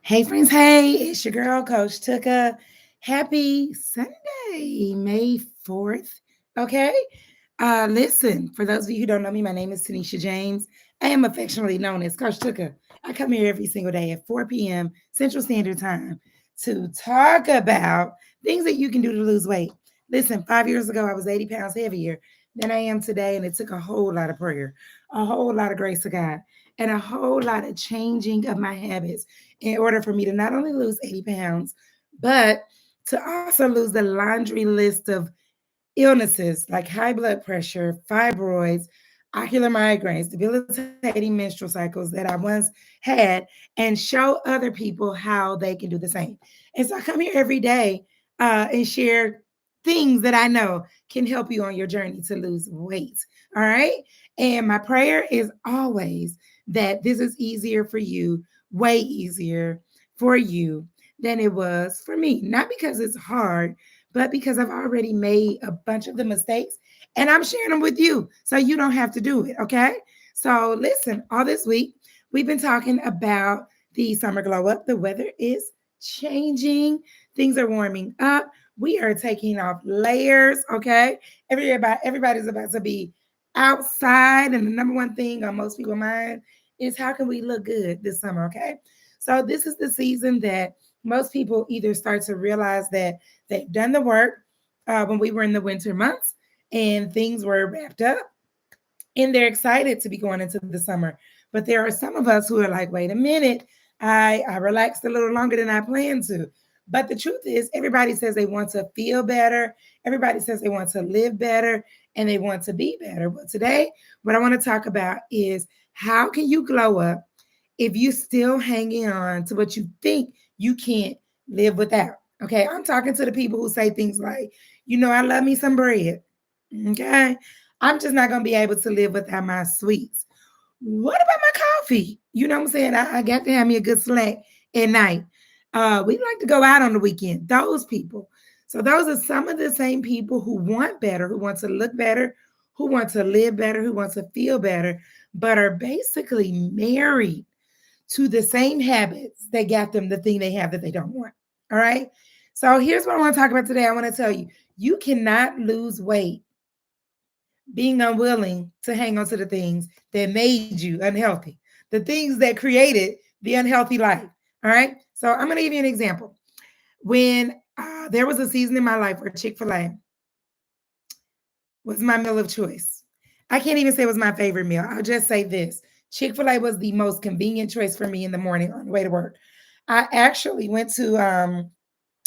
Hey, friends. Hey, it's your girl, Coach Tuka. Happy Sunday, May 4th. Okay. Listen, for those of you who don't know me, my name is Tanisha James. I am affectionately known as Coach Tuka. I come here every single day at 4 p.m. Central Standard Time to talk about things that you can do to lose weight. Listen, 5 years ago, I was 80 pounds heavier than I am today, and it took a whole lot of prayer, a whole lot of grace of God, and a whole lot of changing of my habits in order for me to not only lose 80 pounds, but to also lose the laundry list of illnesses like high blood pressure, fibroids, ocular migraines, debilitating menstrual cycles that I once had, and show other people how they can do the same. And so I come here every day and share things that I know can help you on your journey to lose weight. All right. And my prayer is always that this is easier for you, way easier for you than it was for me. Not because it's hard, but because I've already made a bunch of the mistakes and I'm sharing them with you so you don't have to do it. Okay. So, listen, all this week, we've been talking about the summer glow up. The weather is changing, things are warming up. We are taking off layers. Okay. Everybody's about to be outside. And the number one thing on most people's mind is how can we look good this summer? Okay. So, this is the season that most people either start to realize that they've done the work when we were in the winter months and things were wrapped up and they're excited to be going into the summer. But there are some of us who are like, wait a minute, I relaxed a little longer than I planned to. But the truth is, everybody says they want to feel better. Everybody says they want to live better and they want to be better. But today, what I want to talk about is how can you glow up if you still hanging on to what you think you can't live without. Okay, I'm talking to the people who say things like, I love me some bread. Okay, I'm just not gonna be able to live without my sweets. What about my coffee? You know what I'm saying? I got to have me a good snack at night. We like to go out on the weekend. Those people. So those are some of the same people who want better, who want to look better, who want to live better, who want to feel better, but are basically married to the same habits that got them the thing they have that they don't want. All right. So here's what I want to talk about today. I want to tell you, you cannot lose weight being unwilling to hang on to the things that made you unhealthy, the things that created the unhealthy life. All right. So I'm going to give you an example. When there was a season in my life where Chick-fil-A was my meal of choice. I can't even say it was my favorite meal. I'll just say this. Chick-fil-A was the most convenient choice for me in the morning on the way to work. I actually went to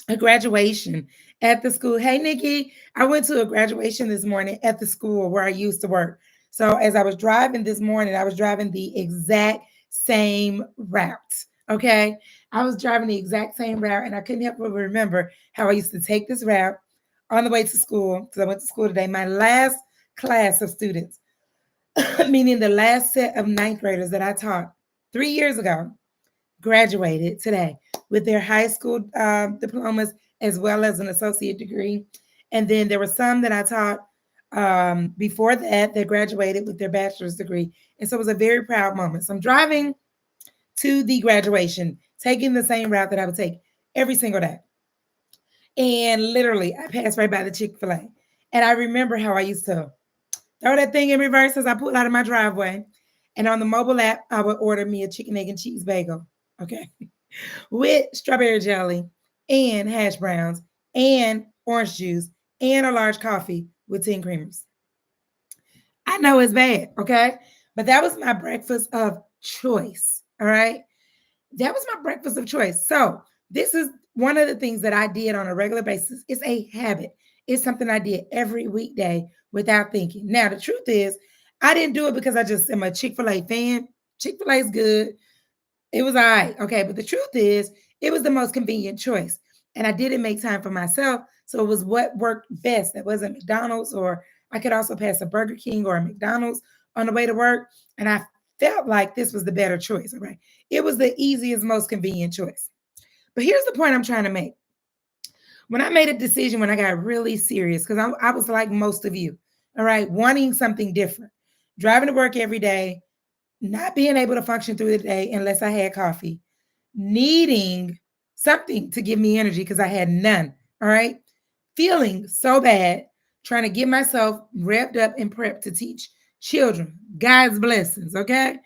a graduation at the school. Hey, Nikki, I went to a graduation this morning at the school where I used to work. So as I was driving this morning, I was driving the exact same route. Okay. I was driving the exact same route, and I couldn't help but remember how I used to take this route on the way to school because I went to school today. My last class of students, meaning the last set of ninth graders that I taught 3 years ago, graduated today with their high school diplomas as well as an associate degree. And then there were some that I taught before that graduated with their bachelor's degree. And so it was a very proud moment. So I'm driving to the graduation, taking the same route that I would take every single day. And literally, I passed right by the Chick-fil-A. And I remember how I used to throw that thing in reverse as I pulled out of my driveway. And on the mobile app, I would order me a chicken, egg, and cheese bagel. Okay. With strawberry jelly and hash browns and orange juice and a large coffee with 10 creamers. I know it's bad, okay? But that was my breakfast of choice, all right? That was my breakfast of choice. So, this is one of the things that I did on a regular basis. It's a habit. It's something I did every weekday without thinking. Now, the truth is, I didn't do it because I just am a Chick-fil-A fan. Chick-fil-A is good. It was all right. Okay. But the truth is, it was the most convenient choice. And I didn't make time for myself. So it was what worked best. That wasn't McDonald's, or I could also pass a Burger King or a McDonald's on the way to work. And I felt like this was the better choice. All right. It was the easiest, most convenient choice. But here's the point I'm trying to make. When I made a decision, when I got really serious, because I was like most of you, all right, wanting something different, driving to work every day, not being able to function through the day unless I had coffee. needing something to give me energy because I had none. All right. Feeling so bad, trying to get myself revved up and prepped to teach children God's blessings. Okay.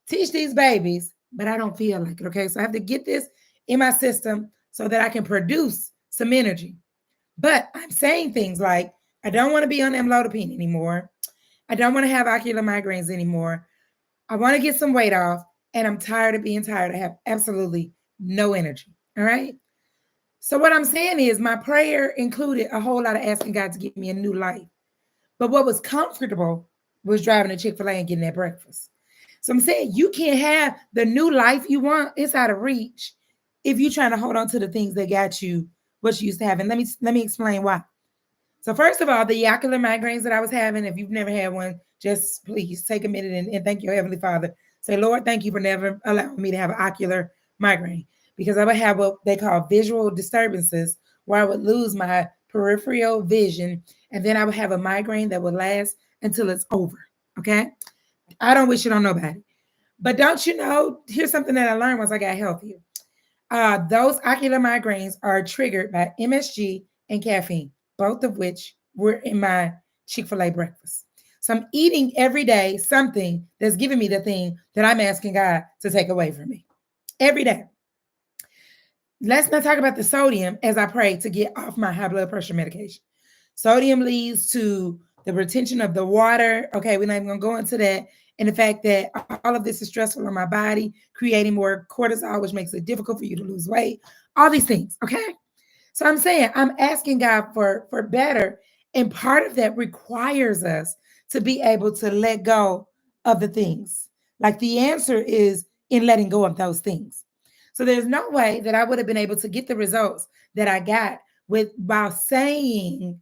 Teach these babies, but I don't feel like it. Okay. So I have to get this in my system so that I can produce some energy. But I'm saying things like, I don't want to be on amlodipine anymore. I don't want to have ocular migraines anymore. I want to get some weight off, and I'm tired of being tired. I have absolutely no energy. All right. So, what I'm saying is, my prayer included a whole lot of asking God to give me a new life. But what was comfortable was driving to Chick fil A and getting that breakfast. So, I'm saying you can't have the new life you want, it's out of reach if you're trying to hold on to the things that got you what you used to have. And let me explain why. So first of all, the ocular migraines that I was having, if you've never had one, just please take a minute and thank your Heavenly Father. Say, Lord, thank you for never allowing me to have an ocular migraine, because I would have what they call visual disturbances where I would lose my peripheral vision, and then I would have a migraine that would last until it's over. Okay. I don't wish it on nobody. But don't you know, here's something that I learned once I got healthier. Those ocular migraines are triggered by MSG and caffeine, both of which were in my Chick fil A breakfast. So I'm eating every day something that's giving me the thing that I'm asking God to take away from me every day. Let's not talk about the sodium as I pray to get off my high blood pressure medication. Sodium leads to the retention of the water. Okay, we're not even going to go into that. And the fact that all of this is stressful on my body, creating more cortisol, which makes it difficult for you to lose weight. All these things. Okay. So I'm saying I'm asking God for better. And part of that requires us to be able to let go of the things. Like the answer is in letting go of those things. So there's no way that I would have been able to get the results that I got with by saying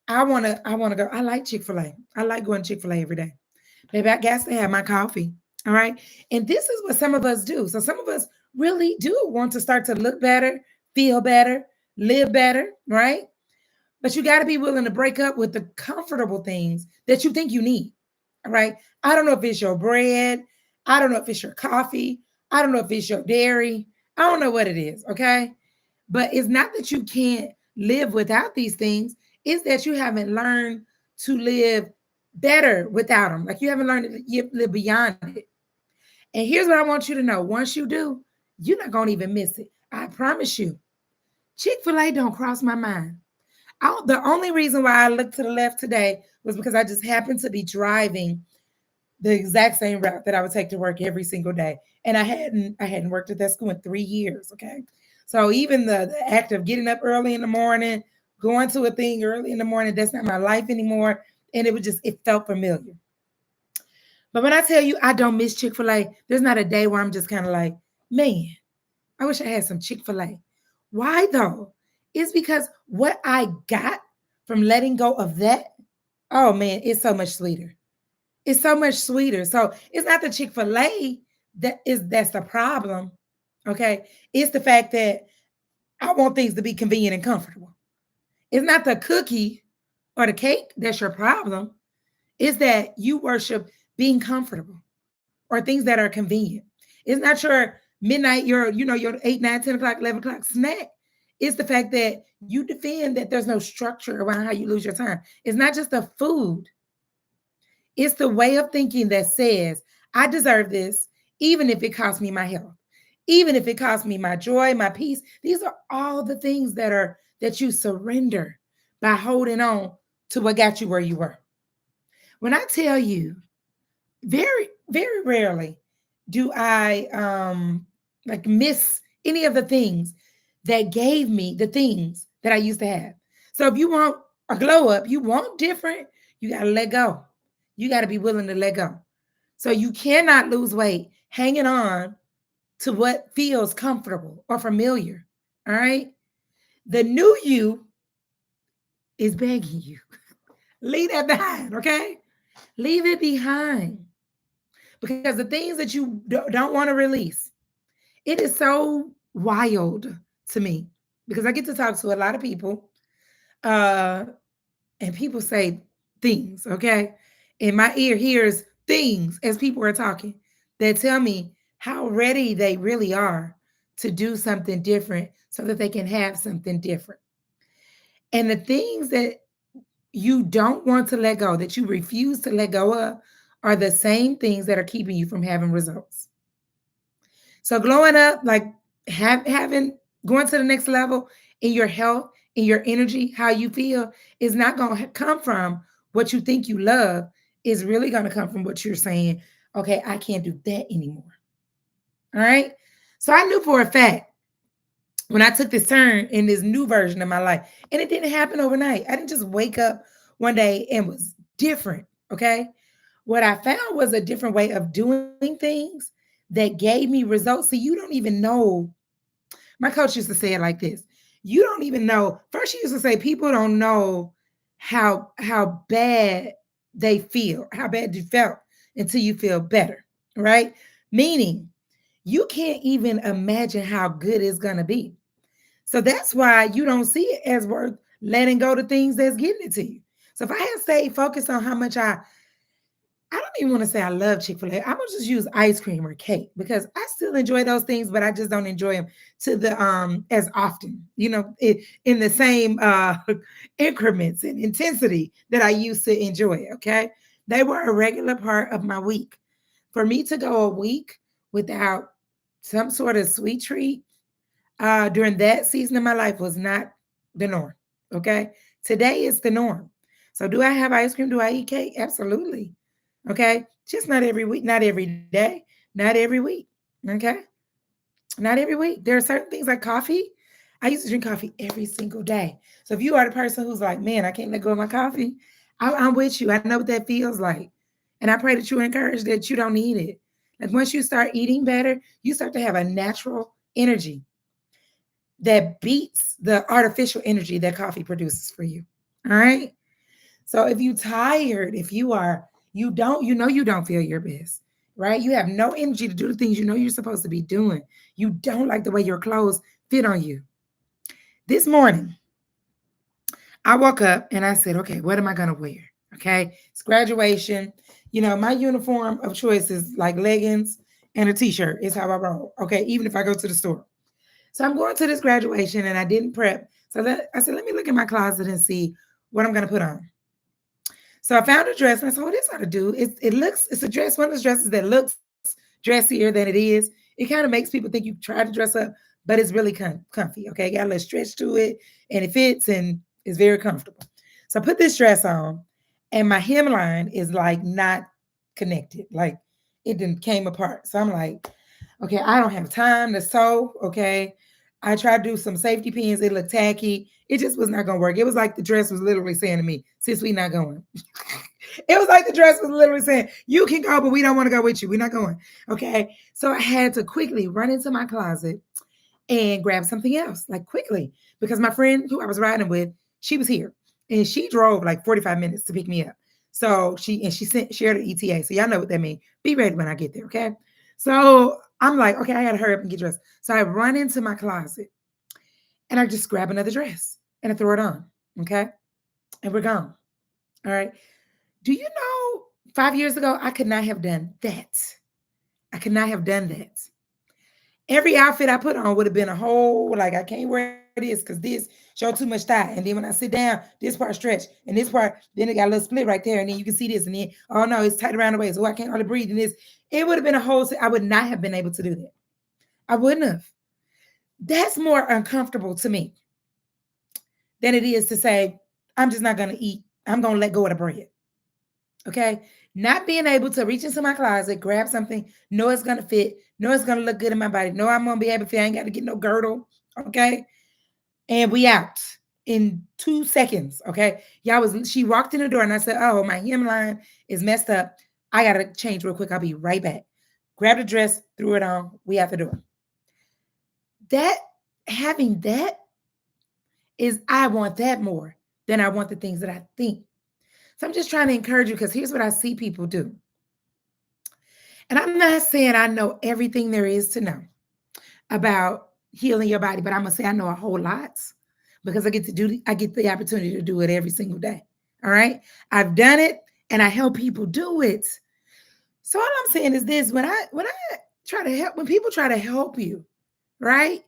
I want to go. I like Chick-fil-A. I like going to Chick-fil-A every day. Maybe I got to have my coffee. All right. And this is what some of us do. So some of us really do want to start to look better, feel better, live better, right? But you got to be willing to break up with the comfortable things that you think you need. All right. I don't know if it's your bread. I don't know if it's your coffee. I don't know if it's your dairy. I don't know what it is. Okay. But it's not that you can't live without these things, it's that you haven't learned to live better without them. Like you haven't learned to live beyond it. And here's what I want you to know. Once you do, you're not going to even miss it. I promise you. Chick-fil-A don't cross my mind. The only reason why I looked to the left today was because I just happened to be driving the exact same route that I would take to work every single day. And I hadn't worked at that school in 3 years. Okay. So even the act of getting up early in the morning, going to a thing early in the morning, that's not my life anymore. And it felt familiar. But when I tell you I don't miss Chick-fil-A, there's not a day where I'm just kind of like, man, I wish I had some Chick-fil-A. Why though? It's because what I got from letting go of that, oh man, it's so much sweeter. It's so much sweeter. So it's not the Chick-fil-A that's the problem. Okay. It's the fact that I want things to be convenient and comfortable. It's not the cookie or the cake that's your problem. It's that you worship being comfortable or things that are convenient. It's not your midnight, your 8, 9, 10 o'clock, 11 o'clock snack. It's the fact that you defend that there's no structure around how you lose your time. It's not just the food. It's the way of thinking that says, I deserve this, even if it costs me my health, even if it costs me my joy, my peace. These are all the things that you surrender by holding on to what got you where you were. When I tell you, very, very rarely do I like miss any of the things that gave me the things that I used to have. So if you want a glow up, you want different, you got to let go. You got to be willing to let go. So you cannot lose weight hanging on to what feels comfortable or familiar. All right. The new you is begging you. Leave that behind. Okay. Leave it behind. Because the things that you don't want to release, it is so wild to me because I get to talk to a lot of people uh, and people say things, okay? And my ear hears things as people are talking that tell me how ready they really are to do something different so that they can have something different. And the things that you don't want to let go, that you refuse to let go of, are the same things that are keeping you from having results. So glowing up, like having going to the next level in your health, in your energy, how you feel is not going to come from what you think you love. Is really going to come from what you're saying. Okay, I can't do that anymore. All right. So I knew for a fact when I took this turn in this new version of my life, and it didn't happen overnight. I didn't just wake up one day and was different. Okay. What I found was a different way of doing things that gave me results. So you don't even know. My coach used to say it like this. You don't even know. First, she used to say people don't know how bad they feel, how bad you felt until you feel better, right? Meaning you can't even imagine how good it's gonna be. So that's why you don't see it as worth letting go to things that's getting it to you. So if I had stayed focused on how much I don't even want to say I love Chick-fil-A. I'm gonna just use ice cream or cake because I still enjoy those things, but I just don't enjoy them to the as often, in the same increments and intensity that I used to enjoy it. Okay. They were a regular part of my week. For me to go a week without some sort of sweet treat during that season of my life was not the norm. Okay. Today is the norm. So do I have ice cream? Do I eat cake? Absolutely. Okay. Just not every week, not every day, not every week. Okay. Not every week. There are certain things like coffee. I used to drink coffee every single day. So if you are the person who's like, man, I can't let go of my coffee, I'm with you. I know what that feels like. And I pray that you're encouraged that you don't need it. Like once you start eating better, you start to have a natural energy that beats the artificial energy that coffee produces for you. All right. So if you tired, if you are, you don't feel your best, right? You have no energy to do the things you know you're supposed to be doing. You don't like the way your clothes fit on you. This morning, I woke up and I said, okay, what am I going to wear? Okay. It's graduation. My uniform of choice is like leggings and a t-shirt is how I roll. Okay. Even if I go to the store. So I'm going to this graduation and I didn't prep. So I said, let me look in my closet and see what I'm going to put on. So I found a dress and I said, "Oh, this ought to do. It's a dress, one of those dresses that looks dressier than it is. It kind of makes people think you tried to dress up, but it's really comfy. Okay, got a little stretch to it, and it fits and it's very comfortable. So I put this dress on, and my hemline is like not connected, like it didn't came apart. So I'm like, okay, I don't have time to sew. Okay, I tried to do some safety pins. It looked tacky. It just was not going to work. It was like the dress was literally saying to me, "Sis, we not going." It was like the dress was literally saying, "You can go, but we don't want to go with you. We're not going." Okay. So I had to quickly run into my closet and grab something else, like quickly, because my friend who I was riding with, she was here and she drove like 45 minutes to pick me up. So she shared an ETA. So y'all know what that means. Be ready when I get there. Okay. So I'm like, okay, I gotta hurry up and get dressed. So I run into my closet and I just grab another dress and I throw it on. Okay. And we're gone. All right. Do you know 5 years ago, I could not have done that? I could not have done that. Every outfit I put on would have been a whole, like, I can't wear this because this show too much thigh. And then when I sit down, this part stretch and this part, then it got a little split right there. And then you can see this. And then, oh no, it's tight around the waist. Oh, I can't hardly breathe in this. It would have been a whole, I would not have been able to do that. I wouldn't have. That's more uncomfortable to me than it is to say, I'm just not going to eat. I'm going to let go of the bread. Okay. Not being able to reach into my closet, grab something, know it's going to fit, know it's going to look good in my body, know I'm going to be able to fit. I ain't got to get no girdle. Okay. And we out in 2 seconds. Okay. She walked in the door and I said, oh, my hemline is messed up. I got to change real quick. I'll be right back. Grabbed a dress, threw it on. We out the door. Having that is, I want that more than I want the things that I think. So I'm just trying to encourage you because here's what I see people do. And I'm not saying I know everything there is to know about healing your body, but I'm gonna say I know a whole lot because I get the opportunity to do it every single day. All right. I've done it and I help people do it. So all I'm saying is this: when people try to help you, right?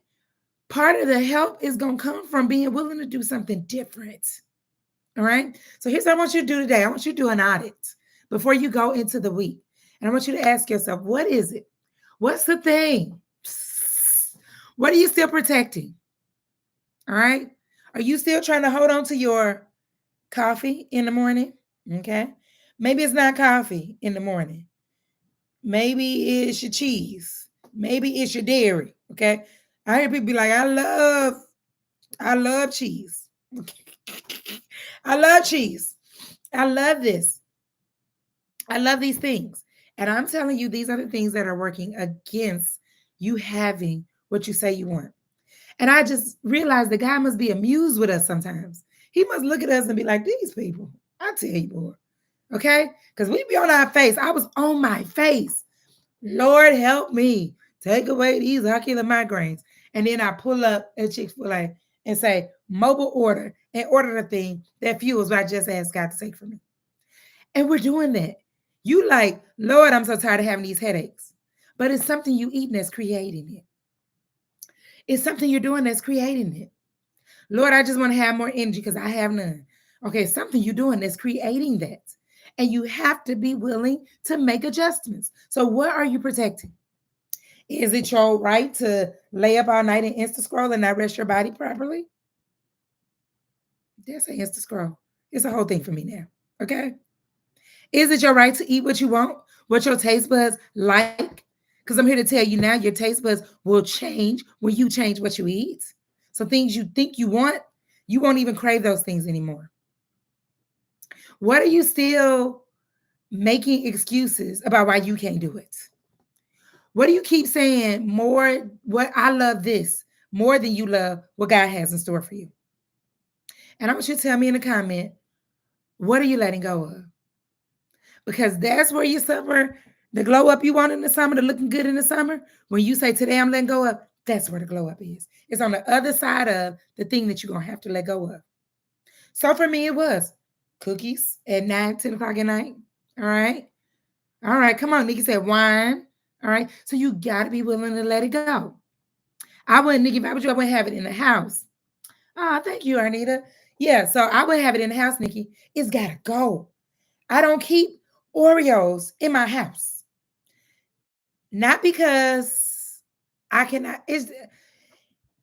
Part of the help is going to come from being willing to do something different. All right. So here's what I want you to do today. I want you to do an audit before you go into the week. And I want you to ask yourself, what is it? What's the thing? What are you still protecting? All right. Are you still trying to hold on to your coffee in the morning? Okay. Maybe it's not coffee in the morning. Maybe it's your cheese. Maybe it's your dairy. Okay. I hear people be like, I love cheese. I love cheese. I love this. I love these things. And I'm telling you, these are the things that are working against you having what you say you want. And I just realized the guy must be amused with us sometimes. He must look at us and be like, these people, I tell you, boy. Okay? Because we be on our face. I was on my face. Lord help me. Take away these ocular migraines. And then I pull up at Chick-fil-A and say, mobile order, and order the thing that fuels what I just asked God to take from me. And we're doing that. You like, Lord, I'm so tired of having these headaches. But it's something you eating that's creating it. It's something you're doing that's creating it. Lord, I just want to have more energy because I have none. Okay, something you're doing that's creating that. And you have to be willing to make adjustments. So what are you protecting? Is it your right to lay up all night and Insta scroll and not rest your body properly? That's an Insta scroll. It's a whole thing for me now. Okay. Is it your right to eat what you want, what your taste buds like? Because I'm here to tell you now, your taste buds will change when you change what you eat. So things you think you want, you won't even crave those things anymore. What are you still making excuses about why you can't do it? What do you keep saying more? What I love this more than you love what God has in store for you. And I want you to tell me in the comment, what are you letting go of? Because that's where you suffer the glow up you want in the summer, the looking good in the summer. When you say today I'm letting go of, that's where the glow up is. It's on the other side of the thing that you're gonna have to let go of. So for me, it was cookies at 9, 10 o'clock at night. All right. All right. Come on. Nikki said wine. All right. So you got to be willing to let it go. I wouldn't, Nikki, if I was you, I wouldn't have it in the house. Oh, thank you, Arnita. Yeah. So I would have it in the house, Nikki. It's got to go. I don't keep Oreos in my house. Not because I cannot. It's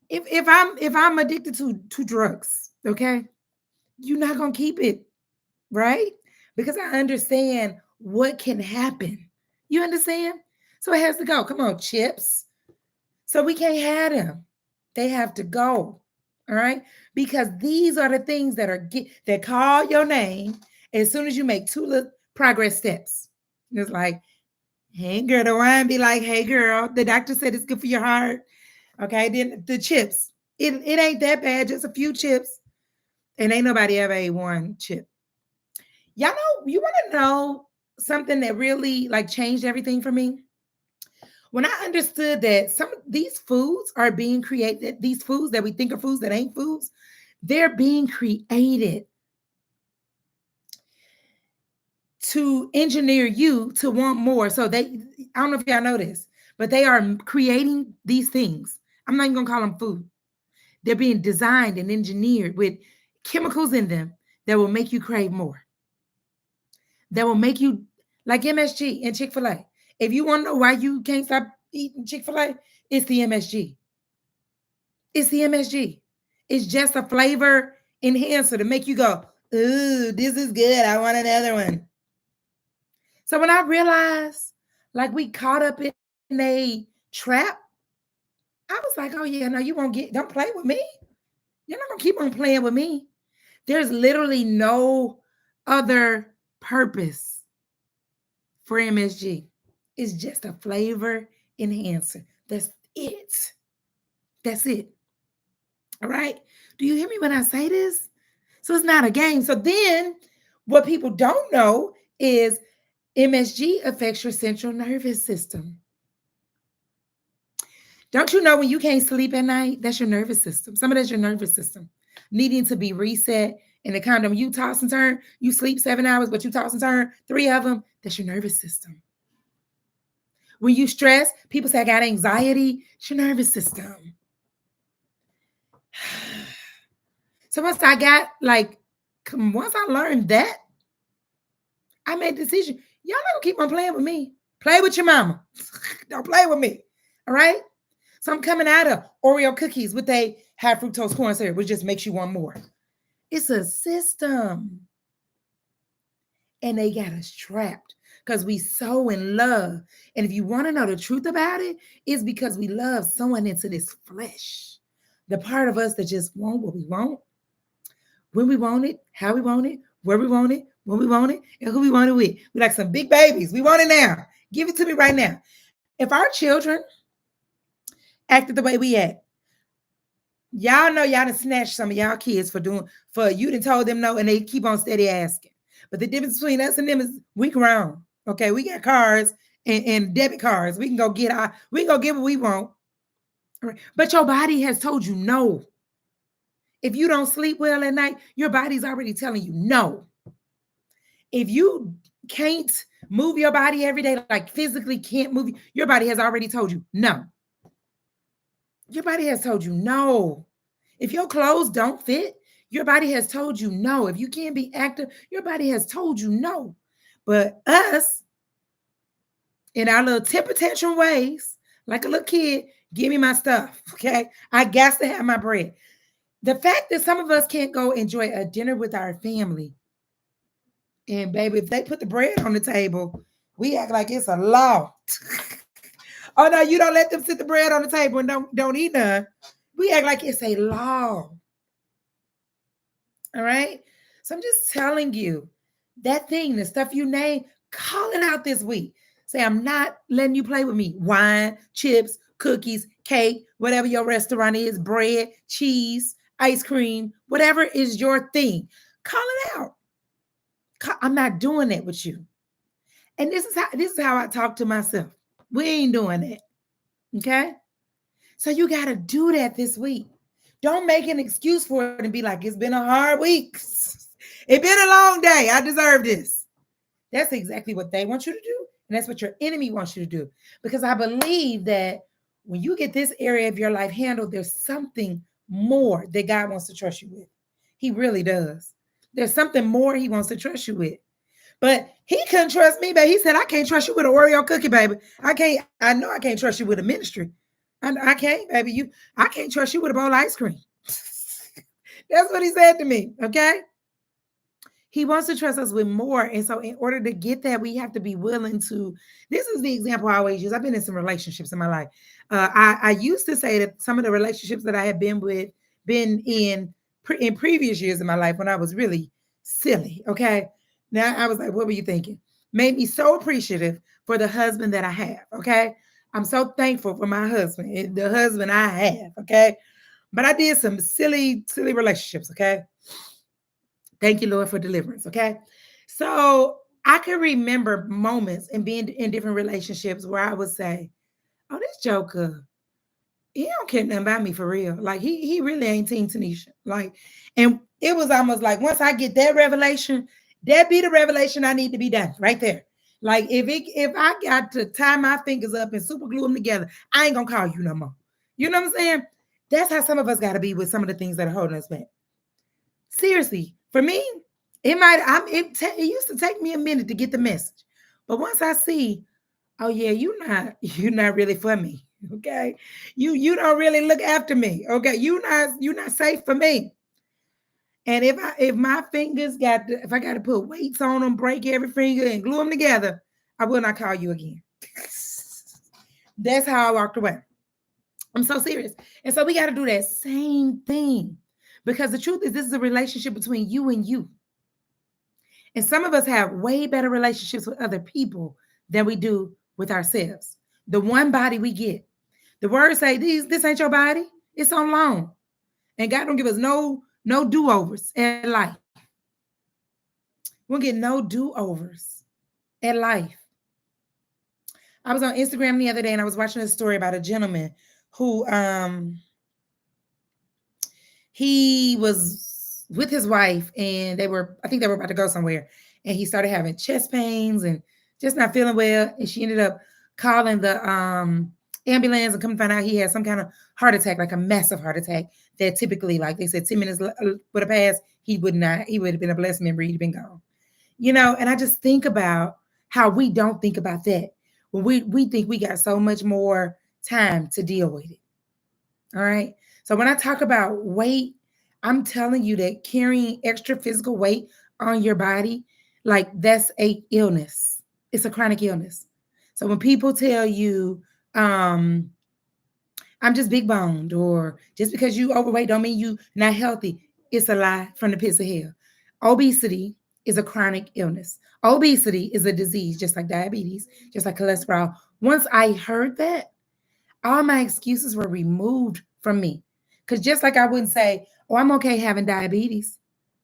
if I'm addicted to drugs, okay, you're not gonna keep it, right? Because I understand what can happen. You understand? So it has to go. Come on, chips. So we can't have them. They have to go. All right. Because these are the things that that call your name as soon as you make two little progress steps. It's like, hey girl, the wine be like, hey girl, the doctor said it's good for your heart. Okay. Then the chips. It ain't that bad, just a few chips. And ain't nobody ever ate one chip. Y'all know, you want to know something that really like changed everything for me? When I understood that some of these foods are being created, these foods that we think are foods that ain't foods, they're being created to engineer you to want more. So I don't know if y'all know this, but they are creating these things. I'm not even gonna call them food. They're being designed and engineered with chemicals in them that will make you crave more. That will make you like MSG and Chick-fil-A. If you want to know why you can't stop eating Chick-fil-A, it's the MSG. It's the MSG. It's just a flavor enhancer to make you go, ooh, this is good. I want another one. So when I realized like we caught up in a trap, I was like, oh yeah, no, you won't don't play with me. You're not gonna keep on playing with me. There's literally no other purpose for MSG. It's just a flavor enhancer. That's it. That's it. All right. Do you hear me when I say this? So it's not a game. So then what people don't know is MSG affects your central nervous system. Don't you know when you can't sleep at night? That's your nervous system. Some of that's your nervous system needing to be reset. And the kind of you toss and turn, you sleep 7 hours, but you toss and turn 3 of them. That's your nervous system. When you stress, people say I got anxiety. It's your nervous system. So once I learned that, I made a decision. Y'all not gonna keep on playing with me. Play with your mama. Don't play with me. All right. So I'm coming out of Oreo cookies with a high fructose corn syrup, which just makes you want more. It's a system. And they got us trapped because we so in love. And if you want to know the truth about it, it's because we love someone into this flesh. The part of us that just want what we want, when we want it, how we want it, where we want it, when we want it, and who we want it with. We like some big babies. We want it now. Give it to me right now. If our children acted the way we act, y'all know y'all done snatched some of y'all kids for you done told them no, and they keep on steady asking. But the difference between us and them is we grown. Okay, we got cards and debit cards. We can go get what we want. But your body has told you no. If you don't sleep well at night, your body's already telling you no. If you can't move your body every day, like physically can't move, your body has already told you no. Your body has told you no. If your clothes don't fit, your body has told you no. If you can't be active, your body has told you no. But us, in our little temper tantrum ways, like a little kid, give me my stuff, okay? I got to have my bread. The fact that some of us can't go enjoy a dinner with our family, and baby, if they put the bread on the table, we act like it's a law. Oh no, you don't let them sit the bread on the table and don't eat none. We act like it's a law. All right. So I'm just telling you that thing, the stuff you name, call it out this week. Say, I'm not letting you play with me. Wine, chips, cookies, cake, whatever your restaurant is, bread, cheese, ice cream, whatever is your thing. Call it out. I'm not doing that with you. And this is how I talk to myself. We ain't doing that. Okay? So you got to do that this week. Don't make an excuse for it and be like, it's been a hard week. It's been a long day. I deserve this. That's exactly what they want you to do. And that's what your enemy wants you to do. Because I believe that when you get this area of your life handled, there's something more that God wants to trust you with. He really does. There's something more he wants to trust you with. But he couldn't trust me, baby. He said, I can't trust you with an Oreo cookie, baby. I know I can't trust you with a ministry. I can't, baby. I can't trust you with a bowl of ice cream. That's what he said to me. Okay. He wants to trust us with more. And so in order to get that, we have to be willing to, this is the example I always use. I've been in some relationships in my life. I used to say that some of the relationships that I have been in previous years of my life when I was really silly. Okay. Now I was like, what were you thinking? Made me so appreciative for the husband that I have. Okay. I'm so thankful for my husband, the husband I have. Okay. But I did some silly relationships. Okay. Thank you, Lord, for deliverance. Okay. So I can remember moments and being in different relationships where I would say, oh, this joker, he don't care nothing about me for real. Like he really ain't Team Tanisha. Like, and it was almost like once I get that revelation, that be the revelation I need to be done right there. Like if I got to tie my fingers up and super glue them together, I ain't gonna call you no more. You know what I'm saying? That's how some of us got to be with some of the things that are holding us back. Seriously, for me, it used to take me a minute to get the message, but once I see, oh yeah, you're not really for me. Okay, you don't really look after me. Okay, you're not safe for me. And if my fingers if I got to put weights on them, break every finger and glue them together, I will not call you again. That's how I walked away. I'm so serious. And so we got to do that same thing because the truth is this is a relationship between you and you. And some of us have way better relationships with other people than we do with ourselves. The one body we get. The word say this ain't your body. It's on loan. And God don't give us no do-overs in life. We'll get no do-overs in life. I was on Instagram the other day and I was watching a story about a gentleman who he was with his wife and I think they were about to go somewhere, and he started having chest pains and just not feeling well, and she ended up calling the ambulance and come find out he had some kind of heart attack, like a massive heart attack that typically, like they said, 10 minutes would have passed, he would have been a blessed memory, he'd been gone. And I just think about how we don't think about that. When we think we got so much more time to deal with it. All right. So when I talk about weight, I'm telling you that carrying extra physical weight on your body, like that's a illness. It's a chronic illness. So when people tell you, I'm just big boned, or just because you overweight don't mean you not healthy, it's a lie from the pits of hell. Obesity is a chronic illness. Obesity is a disease, just like diabetes, just like cholesterol. Once I heard that, all my excuses were removed from me. Because just like I wouldn't say, oh, I'm okay having diabetes.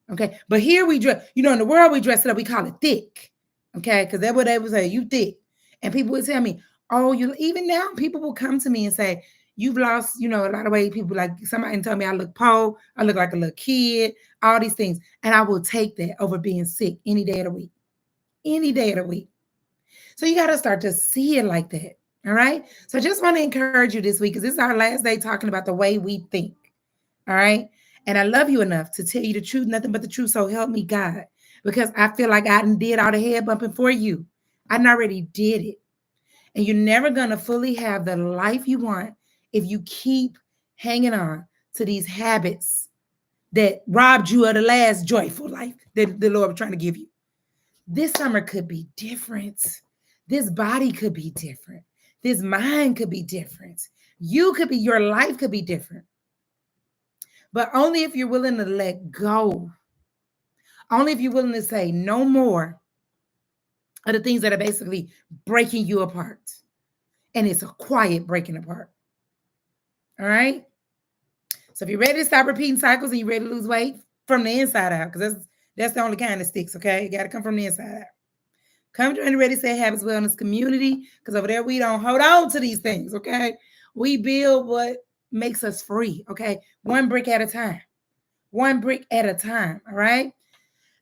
Okay. But here we dress, in the world we dress it up, we call it thick. Okay. Because that's what they would say, you thick. And people would tell me, oh, even now, people will come to me and say, you've lost, a lot of weight. People like somebody tell me I look poor, I look like a little kid, all these things. And I will take that over being sick any day of the week. Any day of the week. So you got to start to see it like that. All right. So I just want to encourage you this week, because this is our last day talking about the way we think. All right. And I love you enough to tell you the truth, nothing but the truth. So help me God, because I feel like I did all the head bumping for you. I already did it. And you're never going to fully have the life you want if you keep hanging on to these habits that robbed you of the last joyful life that the Lord was trying to give you. This summer could be different. This body could be different. This mind could be different. Your life could be different. But only if you're willing to let go. Only if you're willing to say no more of the things that are basically breaking you apart. And it's a quiet breaking apart. All right? So if you're ready to stop repeating cycles and you're ready to lose weight from the inside out, because that's the only kind that sticks, okay? You got to come from the inside out. Come join the Ready Set Habits Wellness community, because over there we don't hold on to these things, okay? We build what makes us free, okay? One brick at a time. One brick at a time, all right?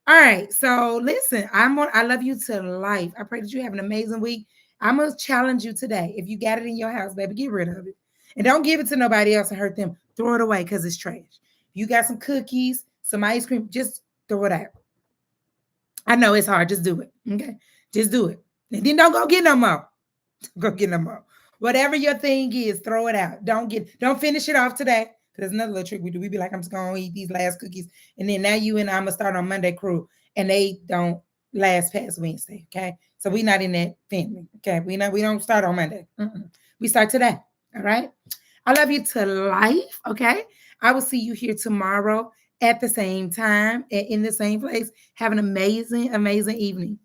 All right, so listen, I love you to life. I pray that you have an amazing week. I'm going to challenge you today. If you got it in your house, baby, get rid of it. And don't give it to nobody else and hurt them. Throw it away because it's trash. You got some cookies, some ice cream, just throw it out. I know it's hard. Just do it, okay? Just do it. And then don't go get no more. Go get no more. Whatever your thing is, throw it out. Don't finish it off today. Because another little trick we do. We be like, I'm just going to eat these last cookies. And then now you and I'm going to start on Monday crew. And they don't last past Wednesday, okay? So we not in that family, okay? We don't start on Monday. We start today, all right? I love you to life, okay? I will see you here tomorrow at the same time and in the same place. Have an amazing, amazing evening.